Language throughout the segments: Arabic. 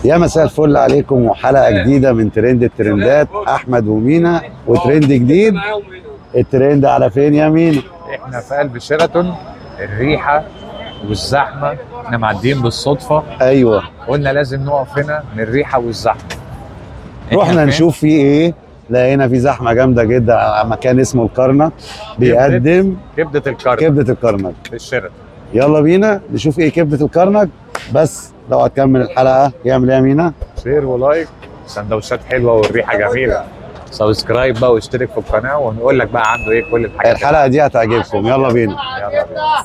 يا مساء الفل عليكم وحلقه جديده من ترند الترندات. احمد ومينا وترند جديد. الترند على فين يا مينا؟ احنا في قلب شيراتون. الريحه والزحمه، احنا معديين بالصدفه. ايوه، قلنا لازم نقف هنا من الريحه والزحمه. رحنا إحنا نشوف فيه ايه. لقينا في زحمه جامده جدا على مكان اسمه الكرنك بيقدم كبده الكرنك كبده الكرنك في الشيراتون. يلا بينا نشوف ايه كبده الكرنك. بس لو هتكمل الحلقه يعمل ايه يا مينا؟ شير ولايك، سندوتشات حلوه والريحه جميله. سبسكرايب بقى واشترك في القناه ونقول لك بقى عنده ايه كل الحاجات. الحلقه دي هتعجبكم. يلا بينا. يلا بينا.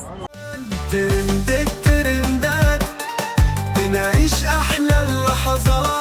ترند الترندات، بنعيش احلى اللحظات.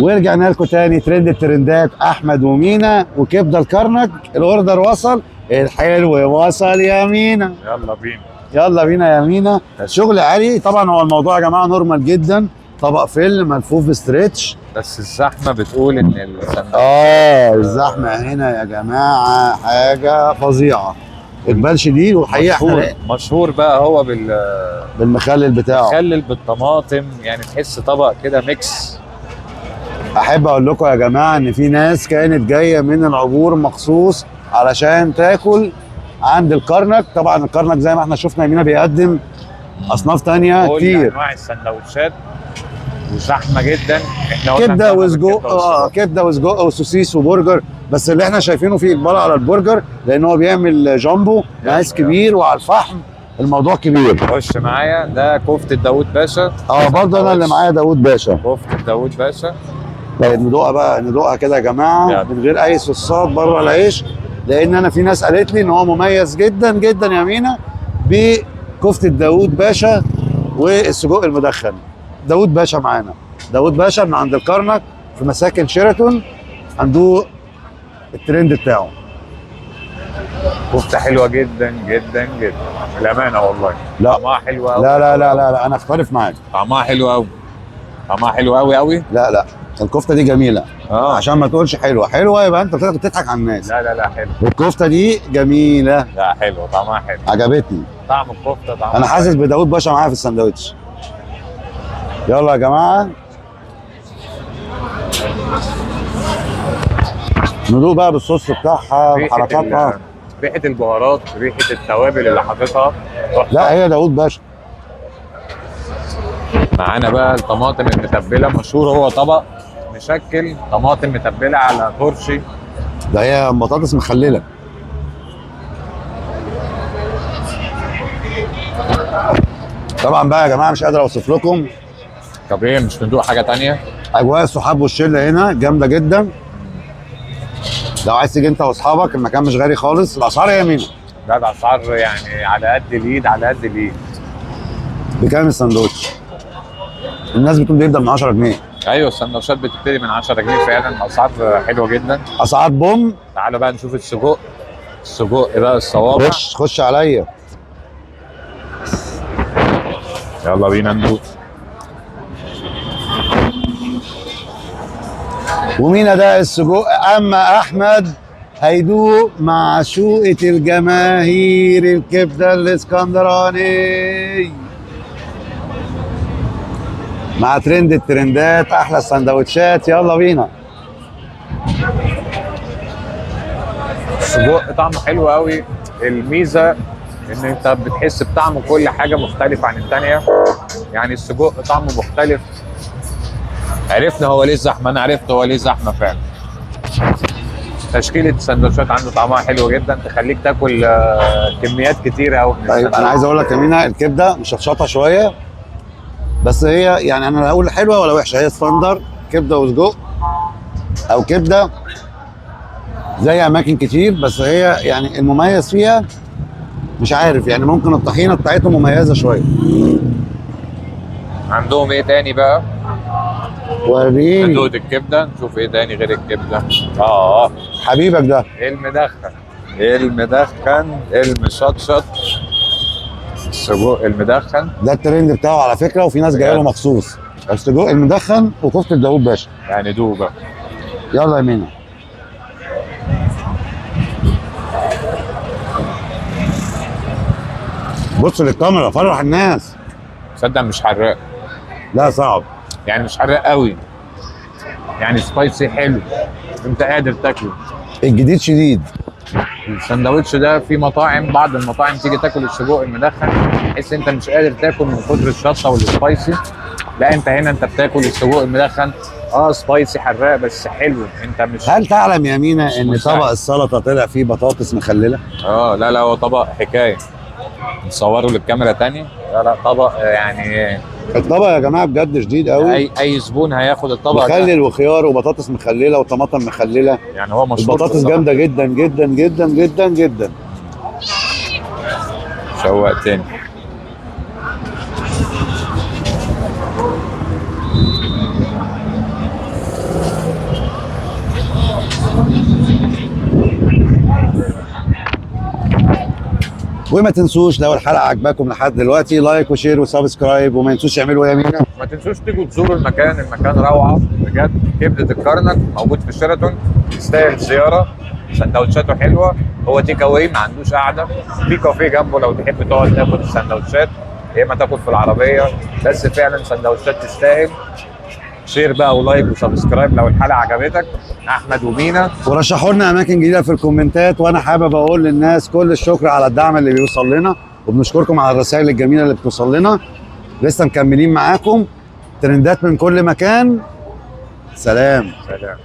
ورجعنا لكم تاني ترند الترندات. احمد ومينا وكبده الكرنك. الاوردر وصل، الحلو وصل يا مينا. يلا بينا. يلا بينا يا مينا. شغل عالي طبعا. هو الموضوع يا جماعه نورمال جدا. طبق فل ملفوف بستريتش. بس الزحمه بتقول ان السندوتش الزحمه هنا يا جماعه حاجه فظيعه. اقبال شديد. وحقيقه مشهور احنا مشهور بقى هو بالمخلل بتاعه. بالمخلل بالطماطم، يعني تحس طبق كده ميكس. احب اقول لكم يا جماعه ان في ناس كانت جايه من العبور مخصوص علشان تاكل عند الكرنك. طبعا الكرنك زي ما احنا شفنا يمينا بيقدم اصناف تانية كل كتير. انواع السندوتشات وزحمه جدا. احنا قلنا كبده هنعمل وسجق. والسجق. كبده وسجق وسوسيس وبرجر. بس اللي احنا شايفينه فيه اقبال على البرجر لان هو بيعمل جامبو مقاس كبير وعلى الفحم. الموضوع كبير. خش معايا، ده كفته داوود باشا. برضه انا اللي معايا داوود باشا. كفته داوود باشا. طيب ندوقها بقى، ندوقها كده يا جماعه يلا. من غير اي صوصات بره العيش. لان انا في ناس قالت لي ان هو مميز جدا جدا يا مينا بكفته داوود باشا والسجق المدخن. داوود باشا معانا. داوود باشا من عند الكرنك في مساكن شيراتون. عنده الترند بتاعه. كفته حلوه جدا جدا جدا بالامانه والله. لا. طعمها حلو قوي. لا انا اختلف معاك. طعمها حلو قوي. طعمها حلو قوي قوي. لا الكفته دي جميله. عشان ما تقولش حلوه يبقى انت كده بتضحك على الناس. لا حلو. الكفته دي جميله. لا حلو، طعمها حلو. عجبتني. طعم الكفته طعمها انا حاسس بداوود باشا معايا في الساندوتش. يلا يا جماعه ندوق بقى بالصوص بتاعها بحركاتها. ريحه البهارات، ريحه التوابل اللي حاططها. لا هي داوود باشا. معانا بقى الطماطم المتبله. مشهور هو طبق مشكل طماطم متبله على ترشي. ده هي بطاطس مخلله. طبعا بقى يا جماعه مش قادر اوصف لكم. طب ايه، مش بندوق حاجه تانية؟ اجواء الصحاب والشله هنا جامده جدا. لو عايز تيجي انت واصحابك المكان مش غالي خالص. الاسعار هي مين؟ لا ده اسعار يعني على قد الايد على قد الايد. بكام الساندوتش؟ الناس بتقول بيبدا من 10 جنيه. ايوه السندوتشات بتبتدي من 10 جنيه فعلا، اسعار حلوه جدا. اسعار بوم. تعالوا بقى نشوف السجق. السجق بقى الصوابع. خش عليا. يلا بينا ندوق. ومين ده السجق؟ اما احمد هيدوق مع شوقة الجماهير الكبده الاسكندراني مع ترند الترندات، احلى السندوتشات. يلا بينا. السجق طعمه حلو قوي. الميزه ان انت بتحس بطعم كل حاجه مختلفه عن الثانيه. يعني السجق طعمه مختلف. عرفنا هو ليه زحمه، انا عرفت هو ليه زحمه فعلا. تشكيله السندوتشات عنده طعمها حلو جدا، تخليك تاكل كميات كتيره قوي من طيب انا عايز اقول لك يا مينا، الكبده مشطشطه شويه، بس هي يعني انا لا اقول حلوه ولا وحشه، هي ستاندر كبده وسجق او كبده زي اماكن كتير، بس هي يعني المميز فيها مش عارف، يعني ممكن الطحينه بتاعتهم مميزه شويه. عندهم ايه تاني بقى؟ وريني. ندوق الكبده نشوف ايه تاني غير الكبده. حبيبك ده المدخن. المدخن المشطشط. السجق المدخن ده الترند بتاعه على فكره، وفي ناس جايه له مخصوص. السجق المدخن وكفته داوود باشا. يعني دوق بقى. يلا يا مينا. بص للكاميرا، فرح الناس. تصدق مش حراق. لا صعب. يعني مش حراق قوي، يعني سبايسي حلو، انت قادر تاكله. الجديد شديد. السندوتش ده في مطاعم، بعض المطاعم تيجي تاكل السجق المدخن تحس انت مش قادر تاكل من كتر الشطه والسبايسي. لا انت هنا انت بتاكل السجق المدخن سبايسي حراق بس حلو. انت مش. هل تعلم يا مينا ان مش طبق عارف. السلطه طلع فيه بطاطس مخلله؟ لا هو طبق حكايه. نصوره للكاميرا تاني. لا طبق يعني. الطبق يا جماعه بجد شديد قوي. اي زبون هياخد الطبق مخلل وخيار وبطاطس مخلله وطماطم مخلله. يعني هو مشهور. البطاطس جامده جدا جدا جدا جدا جدا. شوقتني. وما تنسوش لو الحلقه عجباكم لحد دلوقتي لايك وشير وسبسكرايب، وما تنسوش تعملوا ايه يا مينا؟ ما تنسوش تيجوا تزوروا المكان روعه بجد. كبده الكرنك موجود في شيراتون، يستاهل زياره. سندوتشاته حلوه، هو تيك اواي ما عندوش قاعده. في كافيه جنبه لو تحب تقعد تاكل السندوتشات، يا اما تاكل في العربيه. بس فعلا سندوتشات تستاهل. شير بقى ولايك وسبسكرايب لو الحلقه عجبتك. احمد ومينا. ورشحوا لنا اماكن جديده في الكومنتات، وانا حابب اقول للناس كل الشكر على الدعم اللي بيوصل لنا، وبنشكركم على الرسائل الجميله اللي بتوصل لنا. لسه مكملين معاكم ترندات من كل مكان. سلام. سلام.